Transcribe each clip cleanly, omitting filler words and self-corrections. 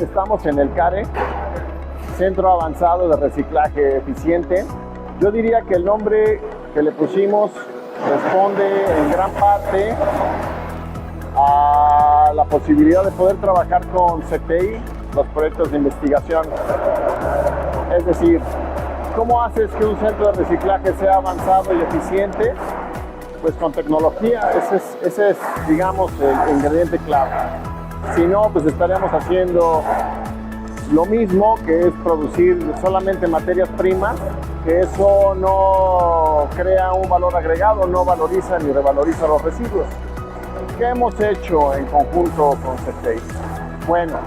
Estamos en el CARE, Centro Avanzado de Reciclaje Eficiente. Yo diría que el nombre que le pusimos responde en gran parte a la posibilidad de poder trabajar con CTI, los proyectos de investigación. Es decir, ¿cómo haces que un centro de reciclaje sea avanzado y eficiente? Pues con tecnología, ese es, digamos, el ingrediente clave. Si no, pues estaríamos haciendo lo mismo, que es producir solamente materias primas, que eso no crea un valor agregado, no valoriza ni revaloriza los residuos. ¿Qué hemos hecho en conjunto con CTI? Bueno,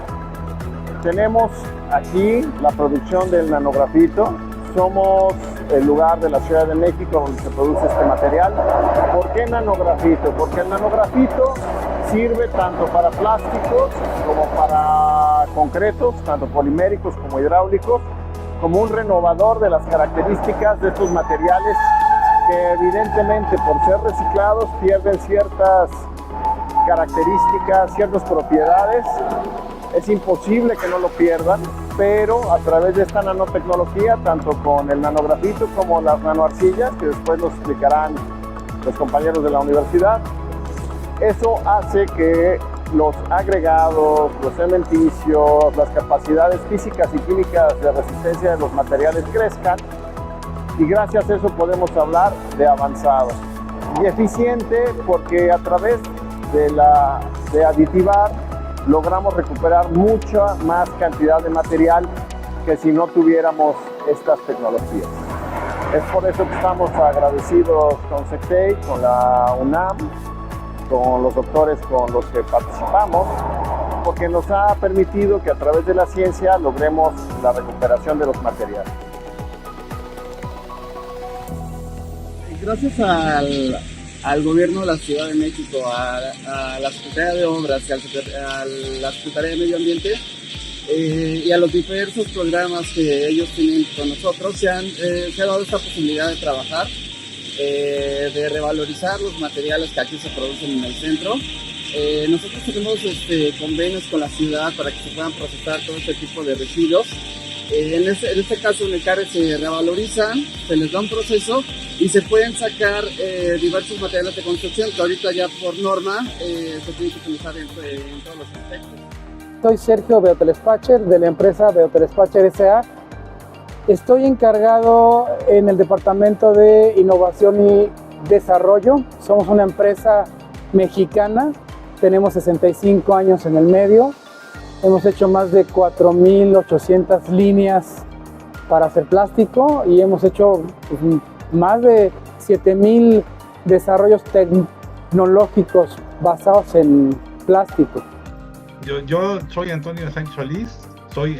tenemos aquí la producción del nanografito. Somos el lugar de la Ciudad de México donde se produce este material. ¿Por qué nanografito? Porque el nanografito sirve tanto para plásticos como para concretos, tanto poliméricos como hidráulicos, como un renovador de las características de estos materiales que evidentemente por ser reciclados pierden ciertas características, ciertas propiedades. Es imposible que no lo pierdan, pero a través de esta nanotecnología, tanto con el nanografito como las nanoarcillas, que después nos explicarán los compañeros de la universidad, eso hace que los agregados, los cementicios, las capacidades físicas y químicas de resistencia de los materiales crezcan, y gracias a eso podemos hablar de avanzado. Y eficiente porque a través de aditivar logramos recuperar mucha más cantidad de material que si no tuviéramos estas tecnologías. Es por eso que estamos agradecidos con CTI, con la UNAM, con los doctores con los que participamos, porque nos ha permitido que a través de la ciencia logremos la recuperación de los materiales. Gracias al gobierno de la Ciudad de México, a la Secretaría de Obras, a la Secretaría de Medio Ambiente y a los diversos programas que ellos tienen con nosotros, se ha dado esta posibilidad de trabajar, de revalorizar los materiales que aquí se producen en el centro. Nosotros tenemos convenios con la ciudad para que se puedan procesar todo este tipo de residuos. En este caso en el CARE se revalorizan, se les da un proceso y se pueden sacar diversos materiales de construcción que ahorita ya por norma se tienen que utilizar en todos los aspectos. Soy Sergio Beotelespacher de la empresa Beotelespacher S.A. Estoy encargado en el departamento de innovación y desarrollo. Somos una empresa mexicana, tenemos 65 años en el medio. Hemos hecho más de 4.800 líneas para hacer plástico y hemos hecho más de 7.000 desarrollos tecnológicos basados en plástico. Yo soy Antonio Sánchez Solís, soy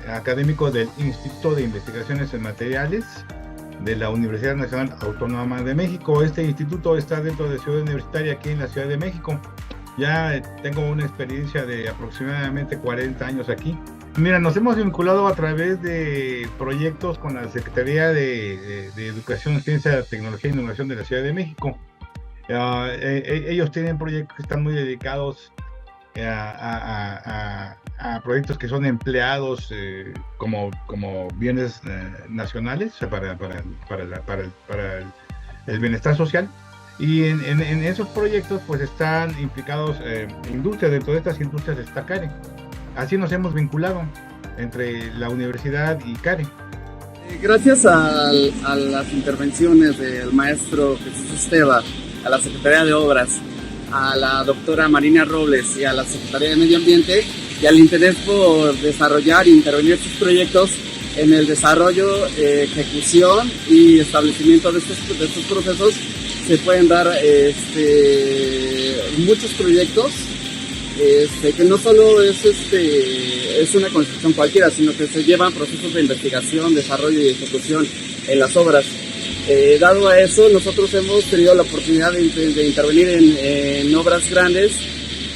académico del Instituto de Investigaciones en Materiales de la Universidad Nacional Autónoma de México. Este instituto está dentro de Ciudad Universitaria aquí en la Ciudad de México. Ya tengo una experiencia de aproximadamente 40 años aquí. Mira, nos hemos vinculado a través de proyectos con la Secretaría de Educación, Ciencia, Tecnología e Innovación de la Ciudad de México. Ellos tienen proyectos que están muy dedicados a proyectos que son empleados como bienes nacionales, o sea, para el bienestar social. Y en esos proyectos pues están implicados industrias. Dentro de estas industrias está CARE. Así nos hemos vinculado entre la universidad y CARE. Gracias a las intervenciones del maestro Jesús Esteva, a la Secretaría de Obras, a la doctora Marina Robles y a la Secretaría de Medio Ambiente y al interés por desarrollar e intervenir estos proyectos en el desarrollo, ejecución y establecimiento de estos procesos, se pueden dar muchos proyectos que no solo es una construcción cualquiera, sino que se llevan procesos de investigación, desarrollo y ejecución en las obras. Dado a eso, nosotros hemos tenido la oportunidad de intervenir en obras grandes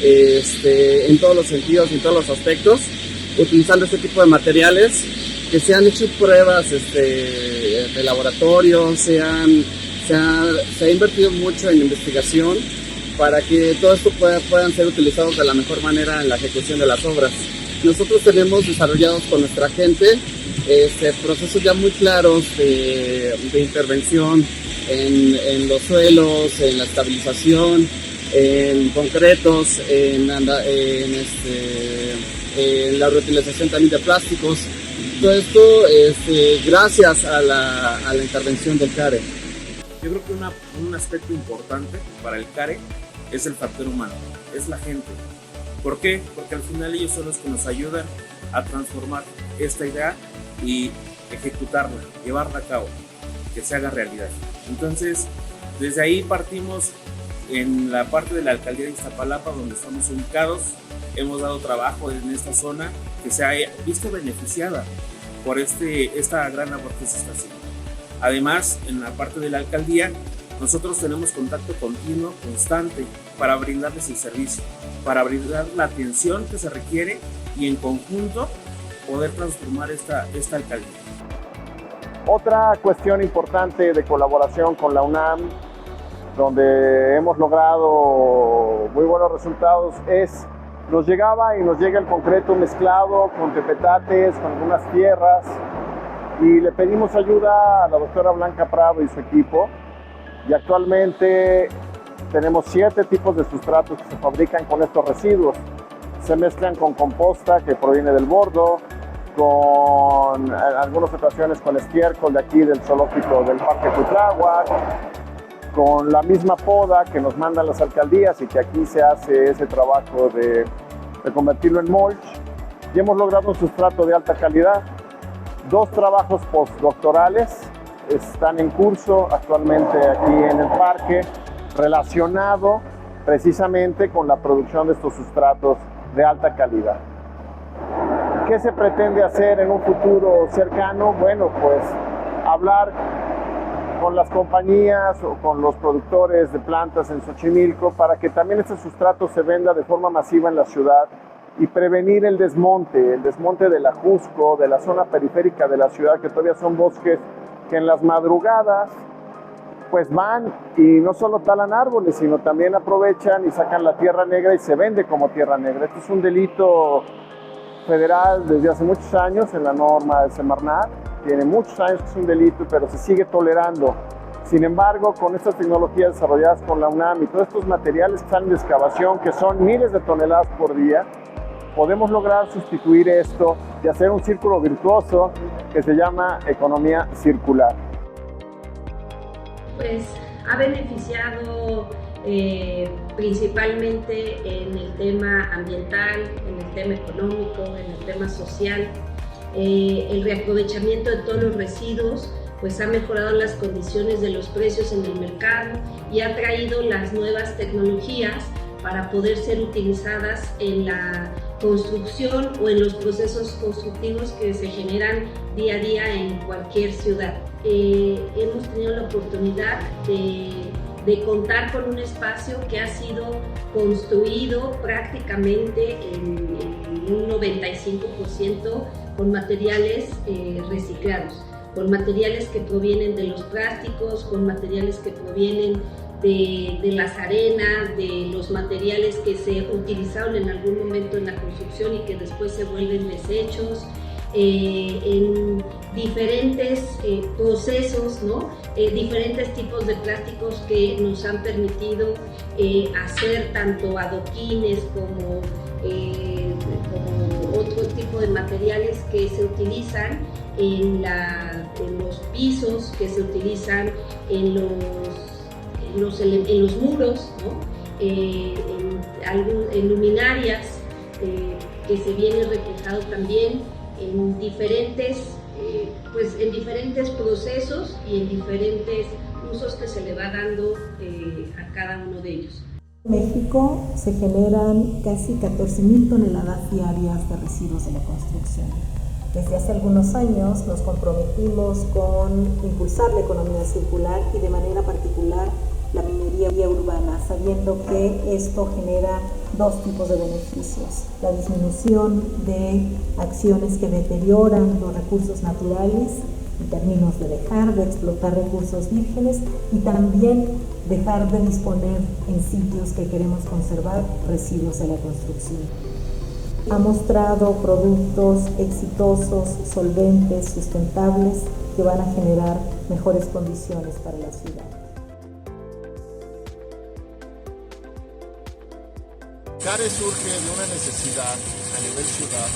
en todos los sentidos y en todos los aspectos, utilizando este tipo de materiales que se han hecho pruebas de laboratorio, se ha invertido mucho en investigación para que todo esto puedan ser utilizados de la mejor manera en la ejecución de las obras. nosotros tenemos desarrollados con nuestra gente procesos ya muy claros de intervención en los suelos, en la estabilización, en concretos, en la reutilización también de plásticos. Todo esto gracias a la intervención del CARE. Yo creo que un aspecto importante para el CARE es el factor humano, es la gente. ¿Por qué? Porque al final ellos son los que nos ayudan a transformar esta idea y ejecutarla, llevarla a cabo, que se haga realidad. Entonces, desde ahí partimos en la parte de la alcaldía de Iztapalapa, donde estamos ubicados. Hemos dado trabajo en esta zona que se ha visto beneficiada por esta gran labor que se está haciendo. Además, en la parte de la alcaldía, nosotros tenemos contacto continuo, constante, para brindarles el servicio, para brindar la atención que se requiere y en conjunto poder transformar esta alcaldía. Otra cuestión importante de colaboración con la UNAM, donde hemos logrado muy buenos resultados, nos llega el concreto mezclado con tepetates, con algunas tierras, y le pedimos ayuda a la doctora Blanca Prado y su equipo, y actualmente tenemos 7 tipos de sustratos que se fabrican con estos residuos. Se mezclan con composta que proviene del bordo, en algunas ocasiones con estiércol de aquí del zoológico del Parque Cuitláhuac, con la misma poda que nos mandan las alcaldías y que aquí se hace ese trabajo de convertirlo en mulch, y hemos logrado un sustrato de alta calidad. 2 trabajos postdoctorales están en curso actualmente aquí en el parque, relacionado precisamente con la producción de estos sustratos de alta calidad. ¿Qué se pretende hacer en un futuro cercano? Bueno, pues hablar con las compañías o con los productores de plantas en Xochimilco para que también este sustrato se venda de forma masiva en la ciudad y prevenir el desmonte de la Jusco, de la zona periférica de la ciudad, que todavía son bosques que en las madrugadas pues van y no solo talan árboles, sino también aprovechan y sacan la tierra negra y se vende como tierra negra. Esto es un delito federal desde hace muchos años en la norma de Semarnat. Tiene muchos años que es un delito, pero se sigue tolerando. Sin embargo, con estas tecnologías desarrolladas con la UNAM y todos estos materiales que salen de excavación, que son miles de toneladas por día, podemos lograr sustituir esto y hacer un círculo virtuoso que se llama economía circular. Pues ha beneficiado principalmente en el tema ambiental, en el tema económico, en el tema social. El reaprovechamiento de todos los residuos pues ha mejorado las condiciones de los precios en el mercado y ha traído las nuevas tecnologías para poder ser utilizadas en la construcción o en los procesos constructivos que se generan día a día en cualquier ciudad. Hemos tenido la oportunidad de contar con un espacio que ha sido construido prácticamente en un 95% con materiales reciclados, con materiales que provienen de los plásticos, con materiales que provienen de las arenas, de los materiales que se utilizaron en algún momento en la construcción y que después se vuelven desechos, en diferentes procesos, ¿no? Diferentes tipos de plásticos que nos han permitido hacer tanto adoquines como otro tipo de materiales que se utilizan en los pisos, que se utilizan en los muros, ¿no? En luminarias, que se viene reflejado también en diferentes procesos y en diferentes usos que se le va dando a cada uno de ellos. En México se generan casi 14,000 toneladas diarias de residuos de la construcción. Desde hace algunos años nos comprometimos con impulsar la economía circular y de manera particular la minería urbana, sabiendo que esto genera 2 tipos de beneficios: la disminución de acciones que deterioran los recursos naturales en términos de dejar de explotar recursos vírgenes y también dejar de disponer en sitios que queremos conservar residuos de la construcción. ha mostrado productos exitosos, solventes, sustentables, que van a generar mejores condiciones para la ciudad. CARE surge de una necesidad a nivel ciudad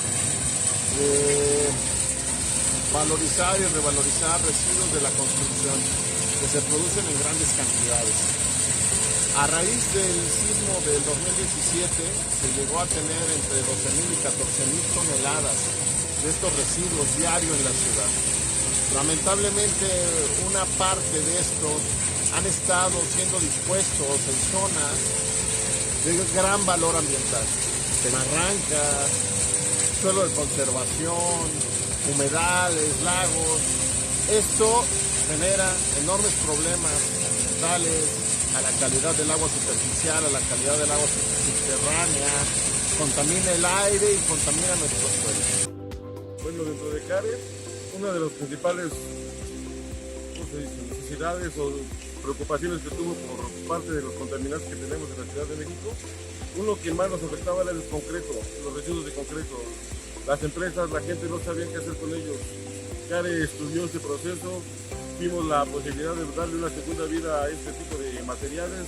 de valorizar y revalorizar residuos de la construcción que se producen en grandes cantidades. A raíz del sismo del 2017 se llegó a tener entre 12.000 y 14.000 toneladas de estos residuos diarios en la ciudad. Lamentablemente una parte de estos han estado siendo dispuestos en zonas de gran valor ambiental, barrancas, suelo de conservación, humedales, lagos. Esto genera enormes problemas ambientales, a la calidad del agua superficial, a la calidad del agua subterránea, contamina el aire y contamina nuestros suelos. Bueno, dentro de CARE, una de las principales necesidades o preocupaciones que tuvo por parte de los contaminantes que tenemos en la Ciudad de México, uno que más nos afectaba era el concreto, los residuos de concreto. Las empresas, la gente no sabía qué hacer con ellos. CARE estudió este proceso, vimos la posibilidad de darle una segunda vida a este tipo de materiales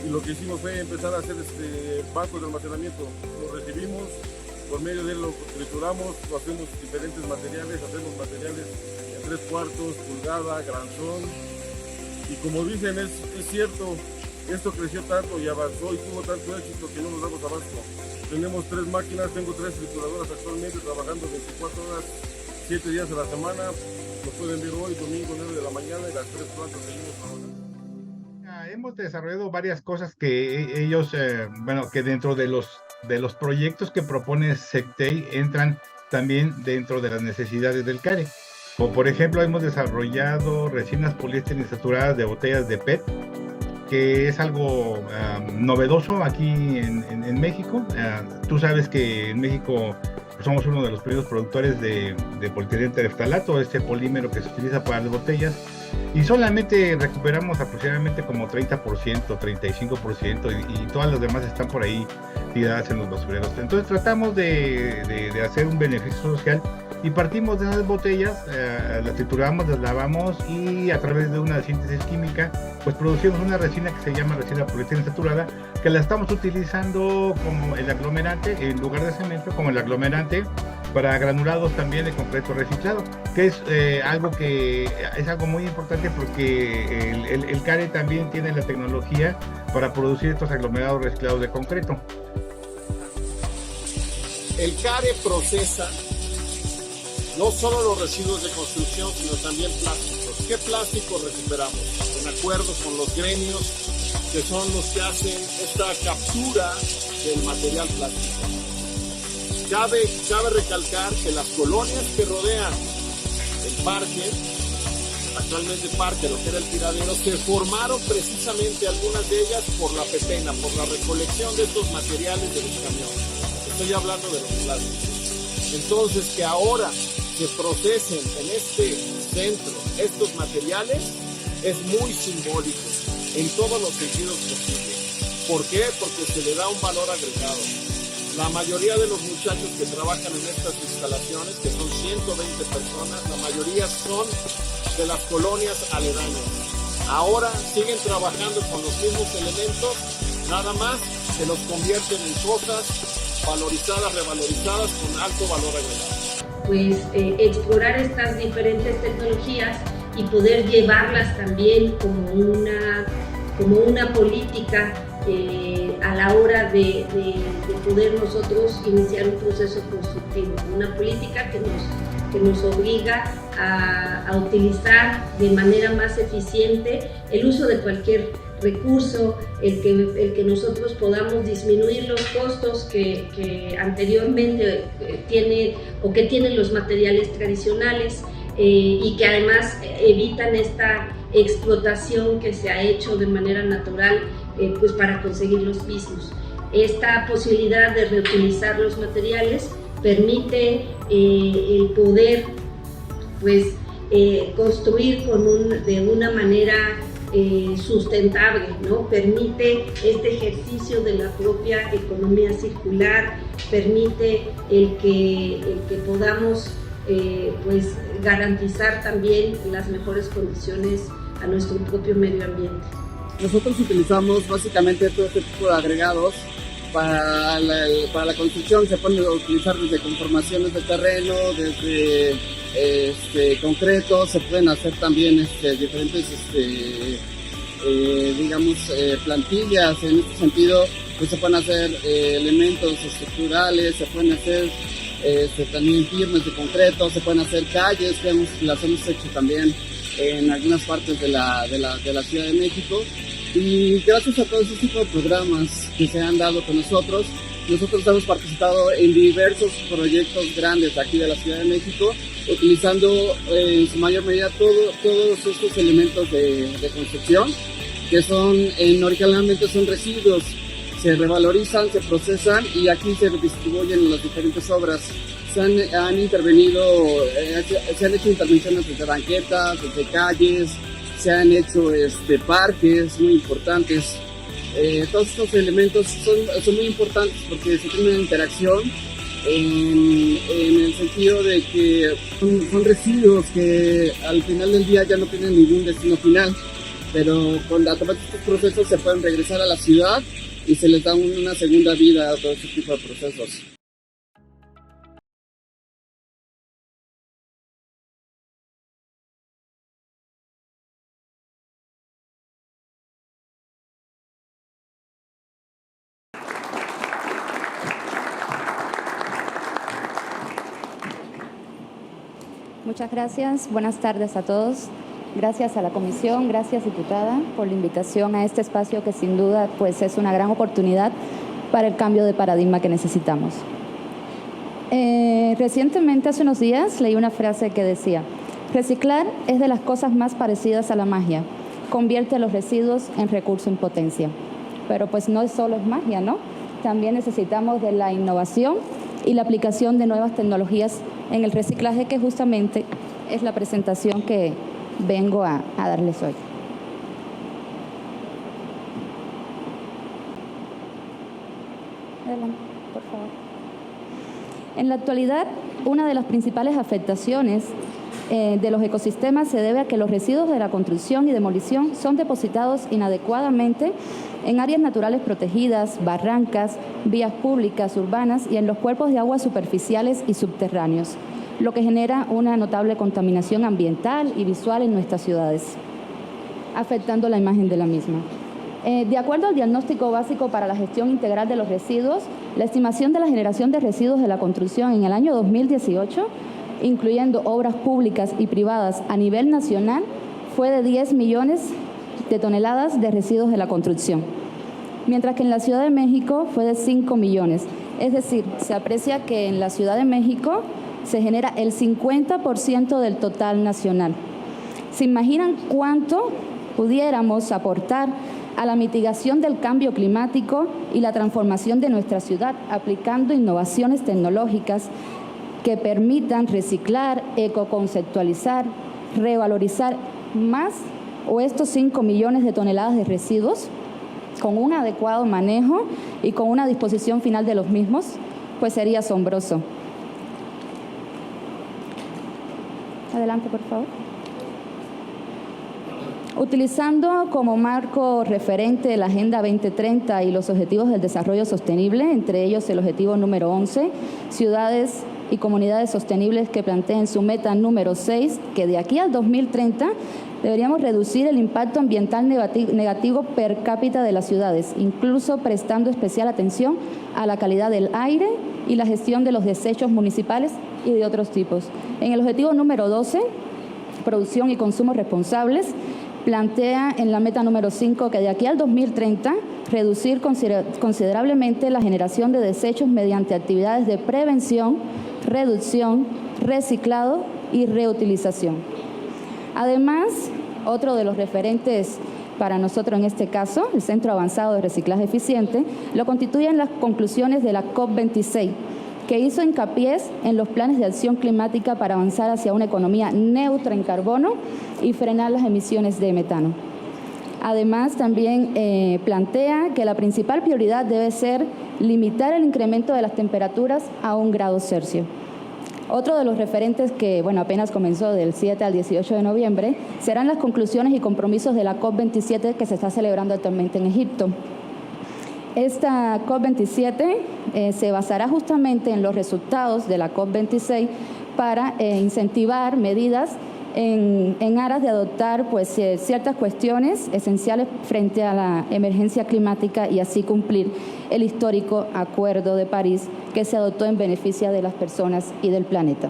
y lo que hicimos fue empezar a hacer bancos de almacenamiento. Los recibimos, por medio de él lo trituramos, lo hacemos diferentes materiales, hacemos materiales en 3/4, pulgada, granzón. Y como dicen, es cierto, esto creció tanto y avanzó y tuvo tanto éxito que no nos damos abasto. Tenemos 3 máquinas, tengo 3 trituradoras actualmente trabajando 24 horas, 7 días a la semana. Lo pueden ver hoy, domingo, 9 de la mañana, y las 3 plantas seguimos trabajando. Hemos desarrollado varias cosas que ellos, que dentro de los proyectos que propone SECTEI entran también dentro de las necesidades del CARE. O por ejemplo, hemos desarrollado resinas poliéster insaturadas de botellas de PET, que es algo novedoso aquí en México. Tú sabes que en México somos uno de los primeros productores de polietileno tereftalato, este polímero que se utiliza para las botellas, y solamente recuperamos aproximadamente como 30%, 35%, y todas las demás están por ahí tiradas en los basureros. Entonces tratamos de hacer un beneficio social y partimos de esas botellas, las trituramos, las lavamos y a través de una síntesis química pues producimos una resina que se llama resina poliéster saturada, que la estamos utilizando como el aglomerante, en lugar de cemento, como el aglomerante para granulados también de concreto reciclado, que es algo muy importante porque el CARE también tiene la tecnología para producir estos aglomerados reciclados de concreto. El CARE procesa no solo los residuos de construcción, sino también plásticos. ¿Qué plásticos recuperamos? En acuerdo con los gremios, que son los que hacen esta captura del material plástico. Cabe recalcar que las colonias que rodean el parque, actualmente parque, lo que era el tiradero, se formaron precisamente algunas de ellas por la pepena, por la recolección de estos materiales de los camiones. Estoy hablando de los plásticos. Entonces, que ahora se procesen en este centro estos materiales es muy simbólico en todos los sentidos posibles. ¿Por qué? Porque se le da un valor agregado. La mayoría de los muchachos que trabajan en estas instalaciones, que son 120 personas, la mayoría son de las colonias aledañas. Ahora siguen trabajando con los mismos elementos, nada más se los convierten en cosas valorizadas, revalorizadas con alto valor agregado. Pues explorar estas diferentes tecnologías y poder llevarlas también como una política a la hora de poder nosotros iniciar un proceso constructivo, una política que nos obliga a utilizar de manera más eficiente el uso de cualquier recurso, el que nosotros podamos disminuir los costos que anteriormente tienen los materiales tradicionales y que además evitan esta explotación que se ha hecho de manera natural pues para conseguir los mismos. Esta posibilidad de reutilizar los materiales permite el poder pues construir de una manera sustentable, ¿no? Permite este ejercicio de la propia economía circular, permite el que podamos pues garantizar también las mejores condiciones a nuestro propio medio ambiente. Nosotros utilizamos básicamente todo este tipo de agregados para la construcción. Se pueden utilizar desde conformaciones de terreno, desde concreto, se pueden hacer también diferentes plantillas. En este sentido, pues se pueden hacer elementos estructurales, se pueden hacer también firmes de concreto, se pueden hacer calles, que las hemos hecho también en algunas partes de la Ciudad de México. Y gracias a todos esos tipos de programas que se han dado con nosotros hemos participado en diversos proyectos grandes aquí de la Ciudad de México, utilizando en su mayor medida todos estos elementos de construcción, que originalmente son residuos, se revalorizan, se procesan y aquí se distribuyen en las diferentes obras. Se han hecho intervenciones desde banquetas, desde calles, se han hecho parques muy importantes. Todos estos elementos son muy importantes porque se tiene una interacción en el sentido de que son residuos que al final del día ya no tienen ningún destino final, pero a través de estos procesos se pueden regresar a la ciudad y se les da una segunda vida a todo este tipo de procesos. Muchas gracias. Buenas tardes a todos. Gracias a la comisión, gracias diputada por la invitación a este espacio que sin duda pues es una gran oportunidad para el cambio de paradigma que necesitamos. Recientemente, hace unos días, leí una frase que decía: reciclar es de las cosas más parecidas a la magia, convierte los residuos en recurso en potencia. Pero pues no solo es magia, ¿no? También necesitamos de la innovación y la aplicación de nuevas tecnologías en el reciclaje, que justamente es la presentación que vengo a darles hoy. Adelante, por favor. En la actualidad, una de las principales afectaciones de los ecosistemas se debe a que los residuos de la construcción y demolición son depositados inadecuadamente en áreas naturales protegidas, barrancas, vías públicas, urbanas y en los cuerpos de agua superficiales y subterráneos, lo que genera una notable contaminación ambiental y visual en nuestras ciudades, afectando la imagen de la misma. De acuerdo al diagnóstico básico para la gestión integral de los residuos, la estimación de la generación de residuos de la construcción en el año 2018, incluyendo obras públicas y privadas a nivel nacional, fue de 10 millones de toneladas de residuos de la construcción, mientras que en la Ciudad de México fue de 5 millones. Es decir, se aprecia que en la Ciudad de México se genera el 50% del total nacional. ¿Se imaginan cuánto pudiéramos aportar a la mitigación del cambio climático y la transformación de nuestra ciudad aplicando innovaciones tecnológicas que permitan reciclar, ecoconceptualizar, revalorizar más o estos 5 millones de toneladas de residuos con un adecuado manejo y con una disposición final de los mismos? Pues sería asombroso. Adelante, por favor. Utilizando como marco referente la Agenda 2030 y los Objetivos del Desarrollo Sostenible, entre ellos el objetivo número 11, ciudades y comunidades sostenibles, que planteen su meta número 6, que de aquí al 2030 deberíamos reducir el impacto ambiental negativo per cápita de las ciudades, incluso prestando especial atención a la calidad del aire y la gestión de los desechos municipales y de otros tipos. En el objetivo número 12, producción y consumo responsables, plantea en la meta número 5 que de aquí al 2030 reducir considerablemente la generación de desechos mediante actividades de prevención, reducción, reciclado y reutilización. Además, otro de los referentes para nosotros en este caso, el Centro Avanzado de Reciclaje Eficiente, lo constituyen las conclusiones de la COP26, que hizo hincapié en los planes de acción climática para avanzar hacia una economía neutra en carbono y frenar las emisiones de metano. Además, también plantea que la principal prioridad debe ser limitar el incremento de las temperaturas a 1 grado Celsius. Otro de los referentes que, apenas comenzó del 7 al 18 de noviembre, serán las conclusiones y compromisos de la COP27 que se está celebrando actualmente en Egipto. Esta COP27 se basará justamente en los resultados de la COP26 para incentivar medidas en aras de adoptar ciertas cuestiones esenciales frente a la emergencia climática y así cumplir el histórico Acuerdo de París que se adoptó en beneficio de las personas y del planeta.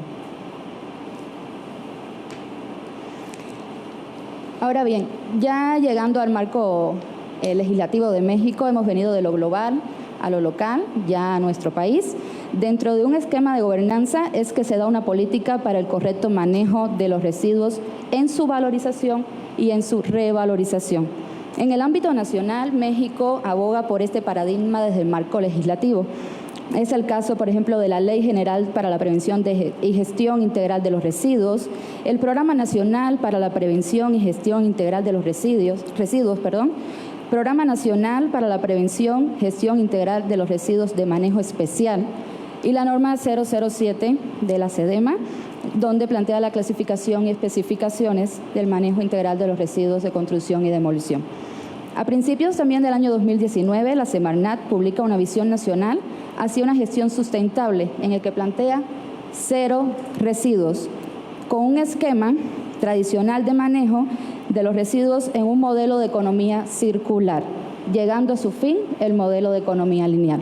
Ahora bien, ya llegando al marco legislativo de México, hemos venido de lo global a lo local, ya a nuestro país. Dentro de un esquema de gobernanza es que se da una política para el correcto manejo de los residuos en su valorización y en su revalorización. En el ámbito nacional, México aboga por este paradigma desde el marco legislativo. Es el caso, por ejemplo, de la Ley General para la Prevención y Gestión Integral de los Residuos, el Programa Nacional para la Prevención y Gestión Integral de los Residuos, Programa Nacional para la Prevención, Gestión Integral de los Residuos de Manejo Especial y la norma 007 de la SEDEMA, donde plantea la clasificación y especificaciones del manejo integral de los residuos de construcción y demolición. A principios también del año 2019, la Semarnat publica una visión nacional hacia una gestión sustentable en el que plantea 0 residuos, con un esquema tradicional de manejo de los residuos en un modelo de economía circular, llegando a su fin el modelo de economía lineal.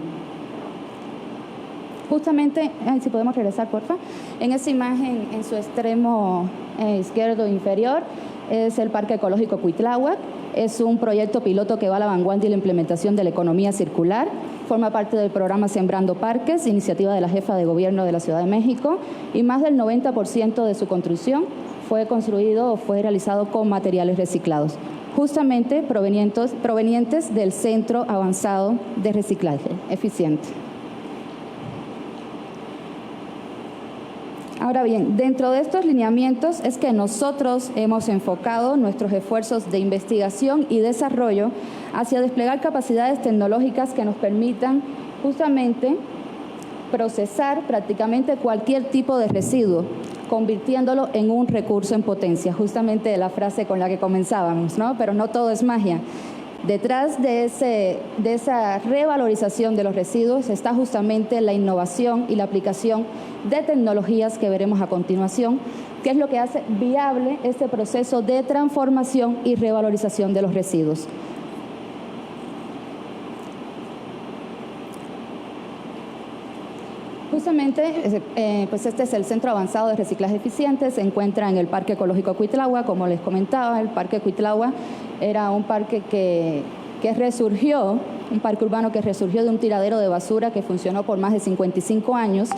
Justamente, si podemos regresar, porfa, en esa imagen, en su extremo izquierdo inferior, es el Parque Ecológico Cuitláhuac. Es un proyecto piloto que va a la vanguardia y la implementación de la economía circular. Forma parte del programa Sembrando Parques, iniciativa de la jefa de gobierno de la Ciudad de México, y más del 90% de su construcción fue construido o fue realizado con materiales reciclados, justamente provenientes del Centro Avanzado de Reciclaje Eficiente. Ahora bien, dentro de estos lineamientos es que nosotros hemos enfocado nuestros esfuerzos de investigación y desarrollo hacia desplegar capacidades tecnológicas que nos permitan justamente procesar prácticamente cualquier tipo de residuo, convirtiéndolo en un recurso en potencia, justamente la frase con la que comenzábamos, ¿no? Pero no todo es magia. Detrás de esa revalorización de los residuos está justamente la innovación y la aplicación de tecnologías que veremos a continuación, que es lo que hace viable este proceso de transformación y revalorización de los residuos. Justamente, pues este es el Centro Avanzado de Reciclaje Eficiente, se encuentra en el Parque Ecológico Cuitláhuac. Como les comentaba, el Parque Cuitláhuac era un parque que resurgió, un parque urbano que resurgió de un tiradero de basura que funcionó por más de 55 años.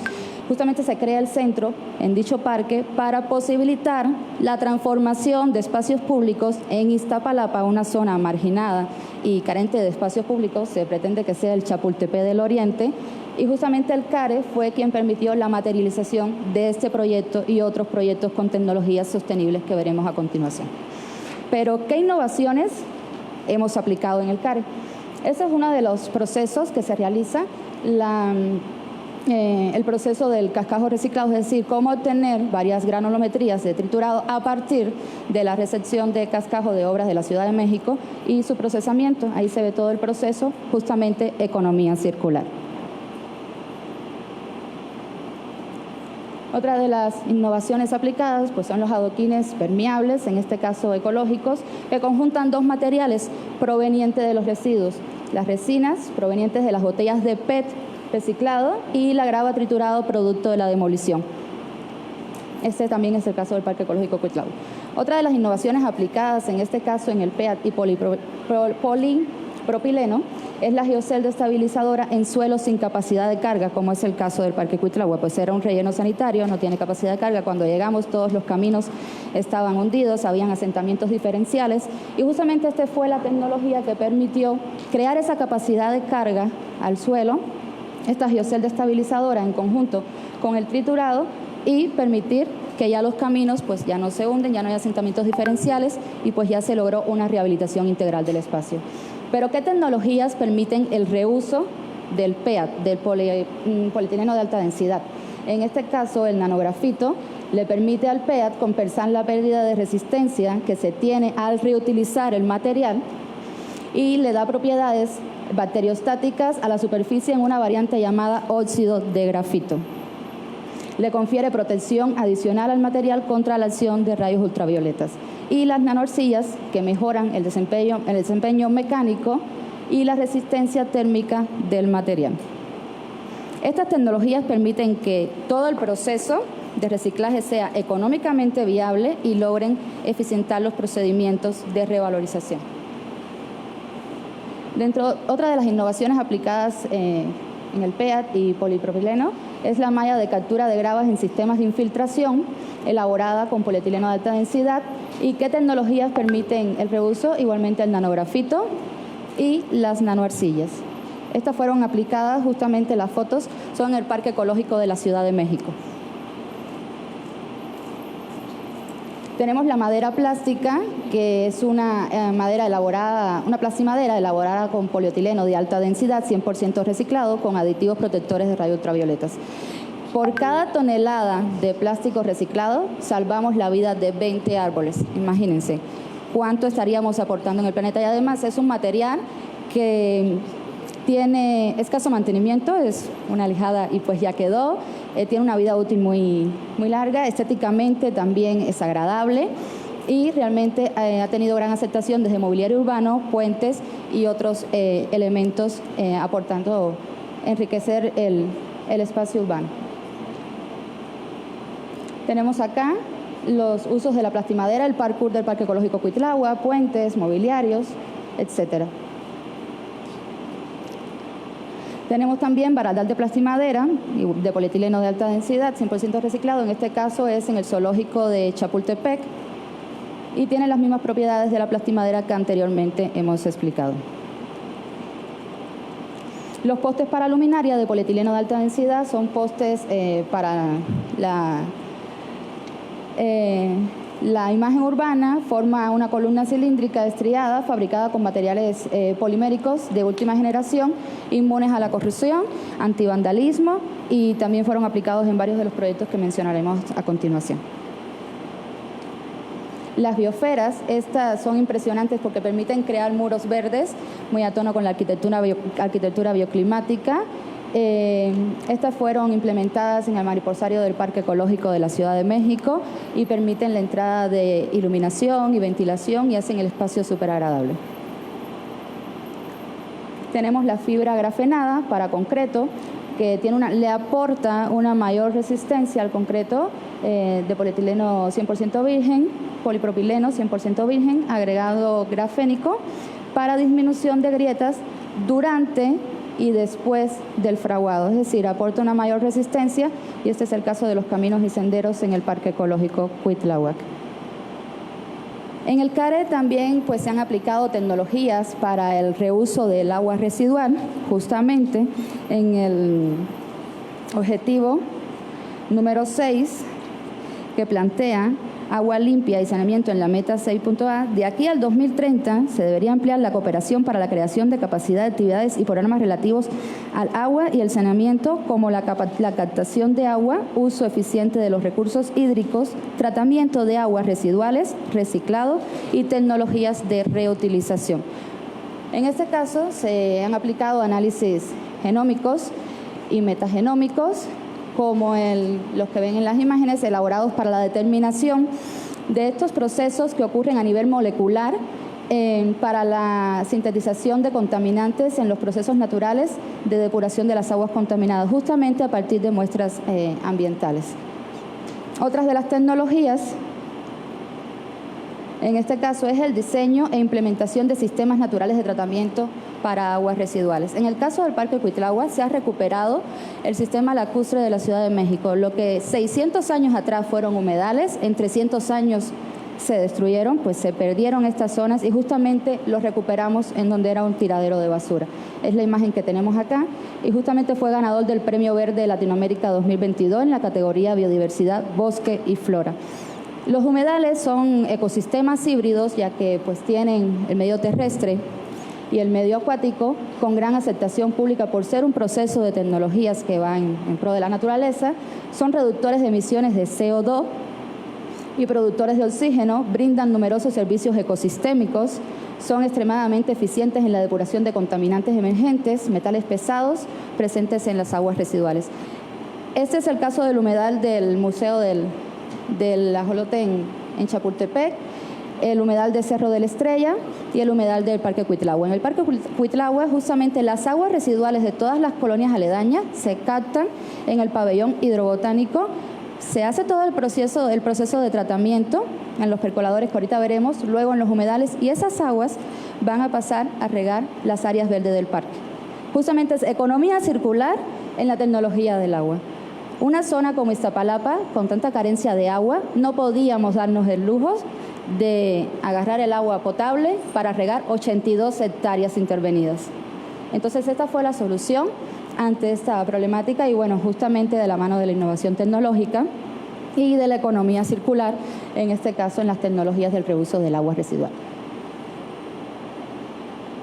Justamente se crea el centro en dicho parque para posibilitar la transformación de espacios públicos en Iztapalapa, una zona marginada y carente de espacios públicos. Se pretende que sea el Chapultepec del Oriente, y justamente el CARE fue quien permitió la materialización de este proyecto y otros proyectos con tecnologías sostenibles que veremos a continuación. Pero, ¿qué innovaciones hemos aplicado en el CARE? Ese es uno de los procesos que se realiza, el proceso del cascajo reciclado, es decir, cómo obtener varias granulometrías de triturado a partir de la recepción de cascajo de obras de la Ciudad de México y su procesamiento. Ahí se ve todo el proceso, justamente economía circular. Otra de las innovaciones aplicadas pues son los adoquines permeables, en este caso ecológicos, que conjuntan dos materiales provenientes de los residuos: las resinas provenientes de las botellas de PET reciclado y la grava triturado producto de la demolición. Este también es el caso del Parque Ecológico Cuitláhuac. Otra de las innovaciones aplicadas, en este caso en el PEAT y polipropileno, es la geocelda estabilizadora en suelos sin capacidad de carga, como es el caso del Parque Cuitláhuac. Pues era un relleno sanitario, no tiene capacidad de carga. Cuando llegamos, todos los caminos estaban hundidos, habían asentamientos diferenciales, y justamente esta fue la tecnología que permitió crear esa capacidad de carga al suelo, esta geocelda estabilizadora en conjunto con el triturado, y permitir que ya los caminos pues ya no se hunden, ya no hay asentamientos diferenciales y pues ya se logró una rehabilitación integral del espacio. Pero ¿qué tecnologías permiten el reuso del PEAT, del polietileno de alta densidad? En este caso, el nanografito le permite al PEAT compensar la pérdida de resistencia que se tiene al reutilizar el material y le da propiedades bacteriostáticas a la superficie en una variante llamada óxido de grafito. Le confiere protección adicional al material contra la acción de rayos ultravioletas. Y las nanoarcillas que mejoran el desempeño mecánico y la resistencia térmica del material. Estas tecnologías permiten que todo el proceso de reciclaje sea económicamente viable y logren eficientar los procedimientos de revalorización. Otra de las innovaciones aplicadas en el PEAT y polipropileno es la malla de captura de gravas en sistemas de infiltración elaborada con polietileno de alta densidad. ¿Y qué tecnologías permiten el reuso? Igualmente el nanografito y las nanoarcillas. Estas fueron aplicadas, justamente las fotos son en el Parque Ecológico de la Ciudad de México. Tenemos la madera plástica, que es una madera elaborada, una plastimadera elaborada con polietileno de alta densidad, 100% reciclado, con aditivos protectores de rayos ultravioletas. Por cada tonelada de plástico reciclado, salvamos la vida de 20 árboles. Imagínense cuánto estaríamos aportando en el planeta. Y además es un material que tiene escaso mantenimiento, es una lijada y pues ya quedó. Tiene una vida útil muy larga, estéticamente también es agradable y realmente ha tenido gran aceptación desde mobiliario urbano, puentes y otros elementos aportando enriquecer el espacio urbano. Tenemos acá los usos de la plastimadera, el parkour del Parque Ecológico Cuitlahua, puentes, mobiliarios, etcétera. Tenemos también barandal de plastimadera de polietileno de alta densidad, 100% reciclado. En este caso es en el zoológico de Chapultepec y tiene las mismas propiedades de la plastimadera que anteriormente hemos explicado. Los postes para luminaria de polietileno de alta densidad son postes para la imagen urbana. Forma una columna cilíndrica estriada fabricada con materiales poliméricos de última generación, inmunes a la corrosión, antivandalismo y también fueron aplicados en varios de los proyectos que mencionaremos a continuación. Las bioferas, estas son impresionantes porque permiten crear muros verdes muy a tono con la arquitectura bioclimática. Estas fueron implementadas en el mariposario del Parque Ecológico de la Ciudad de México y permiten la entrada de iluminación y ventilación y hacen el espacio súper agradable. Tenemos la fibra grafenada para concreto, que le aporta una mayor resistencia al concreto de polietileno 100% virgen, polipropileno 100% virgen, agregado grafénico para disminución de grietas durante y después del fraguado, es decir, aporta una mayor resistencia y este es el caso de los caminos y senderos en el Parque Ecológico Cuitláhuac. En el CARE también pues, se han aplicado tecnologías para el reuso del agua residual, justamente en el objetivo número 6 que plantea agua limpia y saneamiento en la meta 6.A. De aquí al 2030 se debería ampliar la cooperación para la creación de capacidad de actividades y programas relativos al agua y el saneamiento, como la captación de agua, uso eficiente de los recursos hídricos, tratamiento de aguas residuales, reciclado y tecnologías de reutilización. En este caso se han aplicado análisis genómicos y metagenómicos, como los que ven en las imágenes, elaborados para la determinación de estos procesos que ocurren a nivel molecular para la sintetización de contaminantes en los procesos naturales de depuración de las aguas contaminadas, justamente a partir de muestras ambientales. Otras de las tecnologías, en este caso, es el diseño e implementación de sistemas naturales de tratamiento para aguas residuales. En el caso del Parque Cuitláhuac se ha recuperado el sistema lacustre de la Ciudad de México. Lo que 600 años atrás fueron humedales, en 300 años se destruyeron, pues se perdieron estas zonas y justamente los recuperamos en donde era un tiradero de basura. Es la imagen que tenemos acá y justamente fue ganador del Premio Verde Latinoamérica 2022 en la categoría Biodiversidad, Bosque y Flora. Los humedales son ecosistemas híbridos, ya que pues tienen el medio terrestre y el medio acuático con gran aceptación pública por ser un proceso de tecnologías que va en pro de la naturaleza. Son reductores de emisiones de CO2 y productores de oxígeno, brindan numerosos servicios ecosistémicos, son extremadamente eficientes en la depuración de contaminantes emergentes, metales pesados presentes en las aguas residuales. Este es el caso del humedal del Museo del Ajolote en Chapultepec, el humedal de Cerro de la Estrella y el humedal del Parque Cuitlahua. En el Parque Cuitlahua, justamente las aguas residuales de todas las colonias aledañas se captan en el pabellón hidrobotánico. Se hace todo el proceso de tratamiento en los percoladores que ahorita veremos, luego en los humedales, y esas aguas van a pasar a regar las áreas verdes del parque. Justamente es economía circular en la tecnología del agua. Una zona como Iztapalapa, con tanta carencia de agua, no podíamos darnos el lujo de agarrar el agua potable para regar 82 hectáreas intervenidas. Entonces esta fue la solución ante esta problemática y bueno, justamente de la mano de la innovación tecnológica y de la economía circular, en este caso en las tecnologías del reuso del agua residual.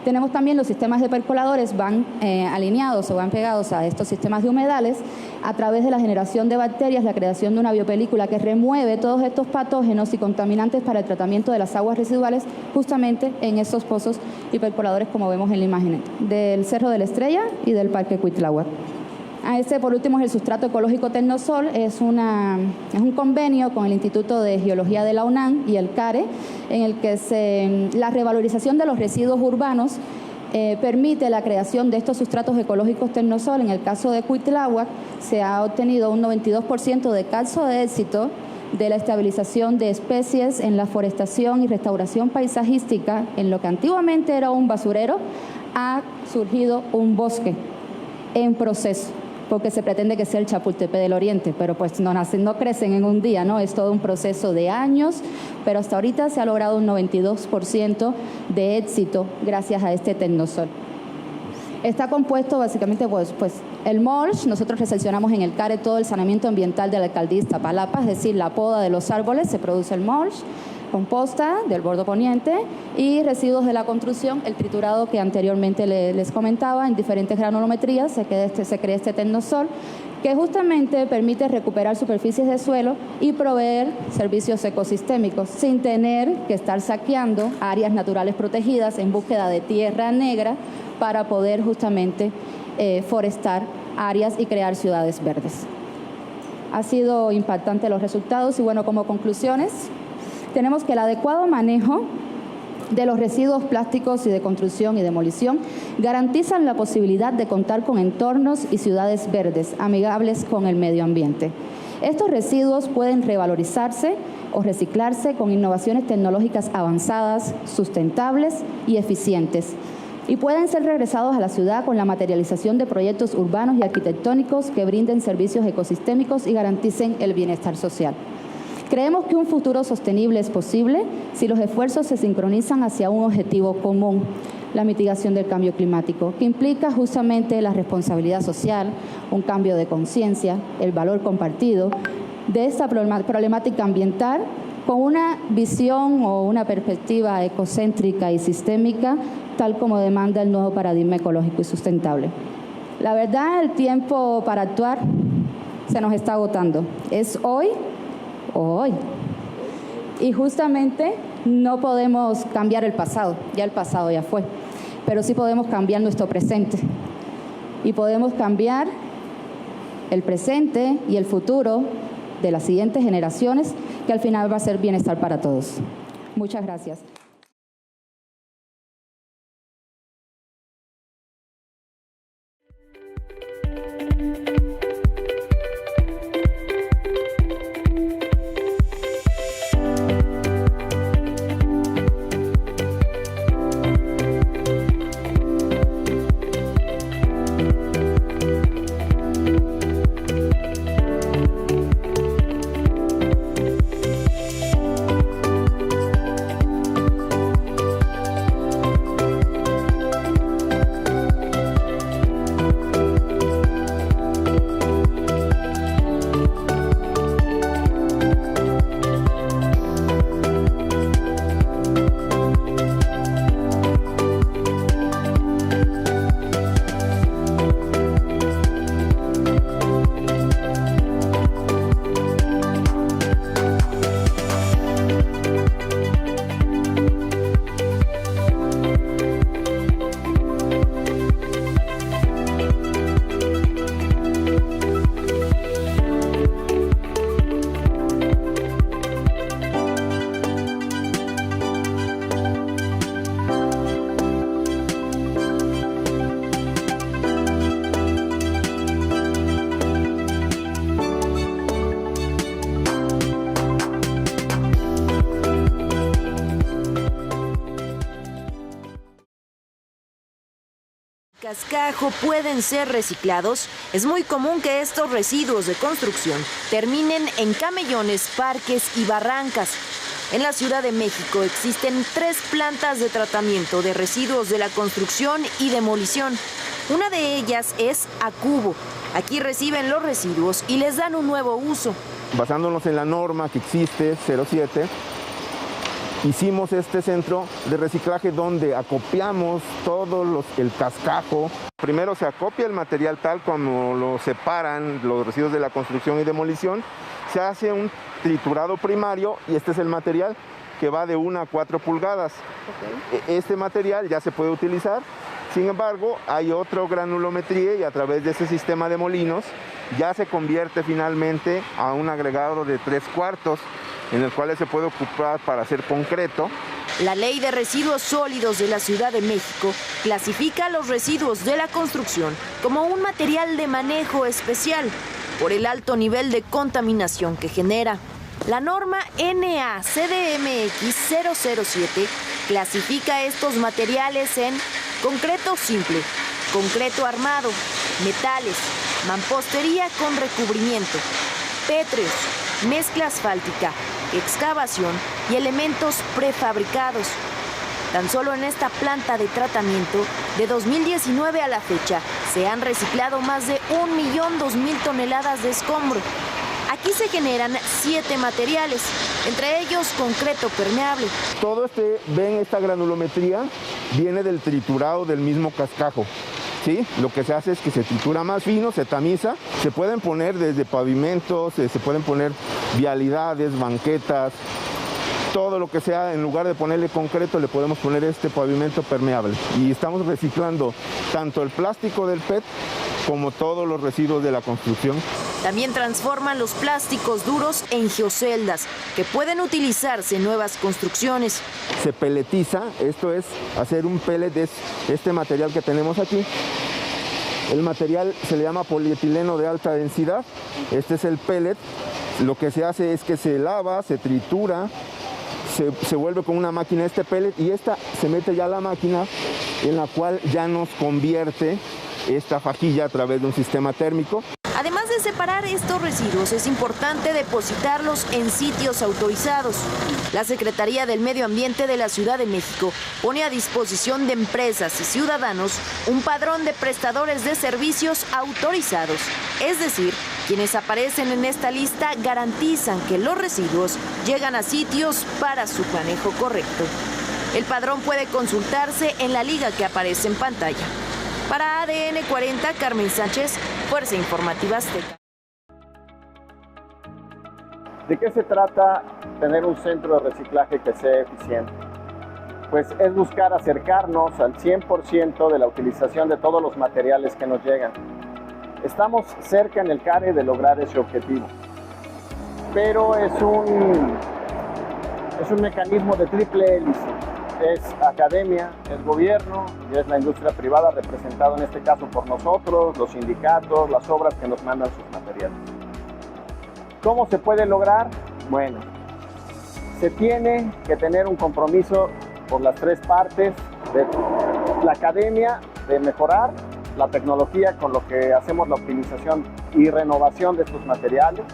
Tenemos también los sistemas de percoladores, van alineados o van pegados a estos sistemas de humedales a través de la generación de bacterias, la creación de una biopelícula que remueve todos estos patógenos y contaminantes para el tratamiento de las aguas residuales justamente en esos pozos y percoladores como vemos en la imagen del Cerro de la Estrella y del Parque Cuitlahua. Por último, es el sustrato ecológico Tecnosol, es un convenio con el Instituto de Geología de la UNAM y el CARE, en el que la revalorización de los residuos urbanos permite la creación de estos sustratos ecológicos Tecnosol. En el caso de Cuitlahua se ha obtenido un 92% de caso de éxito de la estabilización de especies en la forestación y restauración paisajística. En lo que antiguamente era un basurero, ha surgido un bosque en proceso, porque se pretende que sea el Chapultepec del Oriente, pero pues no crecen en un día, ¿no? Es todo un proceso de años, pero hasta ahorita se ha logrado un 92% de éxito gracias a este Tecnosol. Está compuesto básicamente, pues el mulch, nosotros recepcionamos en el CARE todo el saneamiento ambiental de la alcaldía de Iztapalapa, es decir, la poda de los árboles, se produce el mulch, composta del bordo poniente y residuos de la construcción, el triturado que anteriormente les comentaba en diferentes granulometrías, se crea este Tecnosol que justamente permite recuperar superficies de suelo y proveer servicios ecosistémicos sin tener que estar saqueando áreas naturales protegidas en búsqueda de tierra negra para poder justamente forestar áreas y crear ciudades verdes. Ha sido impactante los resultados y bueno, como conclusiones, tenemos que el adecuado manejo de los residuos plásticos y de construcción y demolición garantizan la posibilidad de contar con entornos y ciudades verdes, amigables con el medio ambiente. Estos residuos pueden revalorizarse o reciclarse con innovaciones tecnológicas avanzadas, sustentables y eficientes, y pueden ser regresados a la ciudad con la materialización de proyectos urbanos y arquitectónicos que brinden servicios ecosistémicos y garanticen el bienestar social. Creemos que un futuro sostenible es posible si los esfuerzos se sincronizan hacia un objetivo común, la mitigación del cambio climático, que implica justamente la responsabilidad social, un cambio de conciencia, el valor compartido de esta problemática ambiental con una visión o una perspectiva ecocéntrica y sistémica, tal como demanda el nuevo paradigma ecológico y sustentable. La verdad, el tiempo para actuar se nos está agotando. Es hoy. Y justamente no podemos cambiar el pasado ya fue, pero sí podemos cambiar nuestro presente y podemos cambiar el presente y el futuro de las siguientes generaciones, que al final va a ser bienestar para todos. Muchas gracias. cascajo pueden ser reciclados, es muy común que estos residuos de construcción terminen en camellones, parques y barrancas. En la Ciudad de México existen 3 plantas de tratamiento de residuos de la construcción y demolición. Una de ellas es Acubo. Aquí reciben los residuos y les dan un nuevo uso. Basándonos en la norma que existe, 07, hicimos este centro de reciclaje donde acopiamos todo el cascajo. Primero se acopia el material tal como lo separan los residuos de la construcción y demolición. Se hace un triturado primario y este es el material que va de 1 a 4 pulgadas. Este material ya se puede utilizar. Sin embargo, hay otra granulometría y a través de ese sistema de molinos ya se convierte finalmente a un agregado de 3/4 en el cual se puede ocupar para hacer concreto. La Ley de Residuos Sólidos de la Ciudad de México clasifica los residuos de la construcción como un material de manejo especial por el alto nivel de contaminación que genera. La norma NA-CDMX 007 clasifica estos materiales en concreto simple, concreto armado, metales, mampostería con recubrimiento, pétreos, mezcla asfáltica, excavación y elementos prefabricados. Tan solo en esta planta de tratamiento, de 2019 a la fecha, se han reciclado más de 1.200.000 toneladas de escombro. Aquí se generan 7 materiales, entre ellos concreto permeable. Todo esta granulometría viene del triturado del mismo cascajo. ¿Sí? Lo que se hace es que se tritura más fino, se tamiza, se pueden poner desde pavimentos, se pueden poner vialidades, banquetas, todo lo que sea, en lugar de ponerle concreto le podemos poner este pavimento permeable. Y estamos reciclando tanto el plástico del PET como todos los residuos de la construcción. También transforman los plásticos duros en geoceldas, que pueden utilizarse en nuevas construcciones. Se peletiza, esto es hacer un pellet, es este material que tenemos aquí. El material se le llama polietileno de alta densidad, este es el pellet. Lo que se hace es que se lava, se tritura, se vuelve con una máquina este pellet y esta se mete ya a la máquina en la cual ya nos convierte esta fajilla a través de un sistema térmico. Además de separar estos residuos, es importante depositarlos en sitios autorizados. La Secretaría del Medio Ambiente de la Ciudad de México pone a disposición de empresas y ciudadanos un padrón de prestadores de servicios autorizados. Es decir, quienes aparecen en esta lista garantizan que los residuos llegan a sitios para su manejo correcto. El padrón puede consultarse en la liga que aparece en pantalla. Para ADN 40, Carmen Sánchez, Fuerza Informativa Azteca. ¿De qué se trata tener un centro de reciclaje que sea eficiente? Pues es buscar acercarnos al 100% de la utilización de todos los materiales que nos llegan. Estamos cerca en el CARE de lograr ese objetivo, pero es un mecanismo de triple hélice. Es academia, es gobierno y es la industria privada, representado en este caso por nosotros, los sindicatos, las obras que nos mandan sus materiales. ¿Cómo se puede lograr? Bueno, se tiene que tener un compromiso por las 3 partes de la academia de mejorar la tecnología con lo que hacemos la optimización y renovación de estos materiales,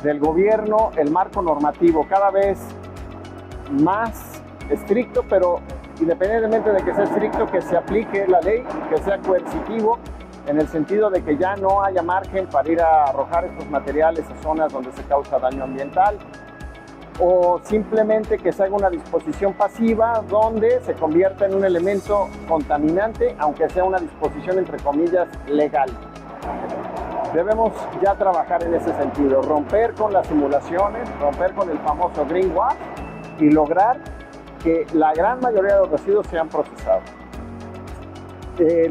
del gobierno, el marco normativo cada vez más estricto, pero independientemente de que sea estricto, que se aplique la ley, que sea coercitivo, en el sentido de que ya no haya margen para ir a arrojar estos materiales a zonas donde se causa daño ambiental, o simplemente que se haga una disposición pasiva donde se convierta en un elemento contaminante, aunque sea una disposición entre comillas legal. Debemos ya trabajar en ese sentido, romper con las simulaciones, romper con el famoso greenwash y lograr que la gran mayoría de los residuos sean procesados.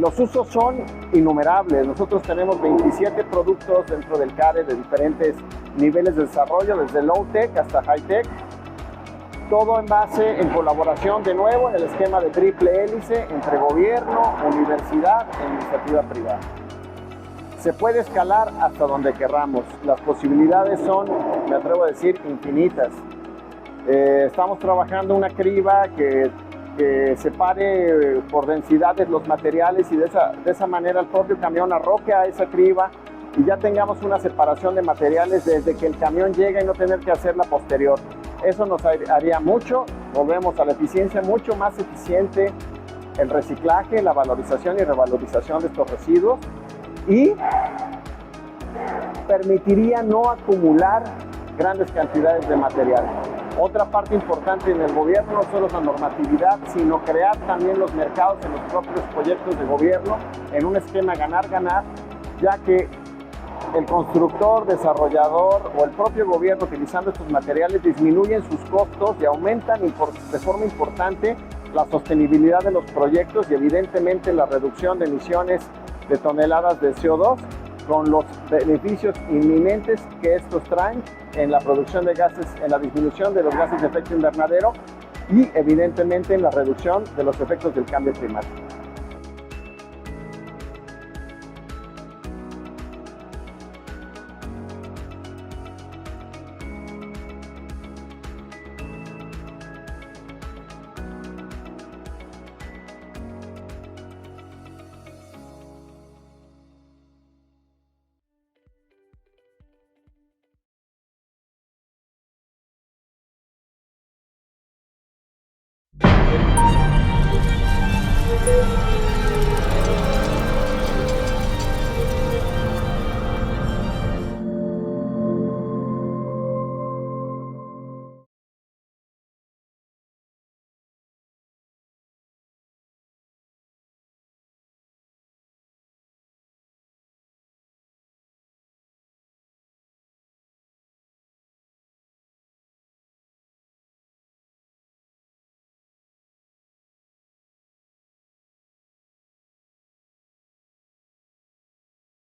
Los usos son innumerables. Nosotros tenemos 27 productos dentro del CARE de diferentes niveles de desarrollo, desde low-tech hasta high-tech. Todo en base, en colaboración de nuevo, en el esquema de triple hélice entre gobierno, universidad e iniciativa privada. Se puede escalar hasta donde querramos. Las posibilidades son, me atrevo a decir, infinitas. Estamos trabajando una criba que que separe por densidades los materiales y de esa manera el propio camión arroje a esa criba y ya tengamos una separación de materiales desde que el camión llega y no tener que hacerla posterior. Eso nos haría mucho, volvemos a la eficiencia, mucho más eficiente el reciclaje, la valorización y revalorización de estos residuos y permitiría no acumular grandes cantidades de material. Otra parte importante en el gobierno no solo es la normatividad, sino crear también los mercados en los propios proyectos de gobierno en un esquema ganar-ganar, ya que el constructor, desarrollador o el propio gobierno utilizando estos materiales disminuyen sus costos y aumentan de forma importante la sostenibilidad de los proyectos y evidentemente la reducción de emisiones de toneladas de CO2 con los beneficios inminentes que estos traen en la producción de gases, en la disminución de los gases de efecto invernadero y evidentemente en la reducción de los efectos del cambio climático.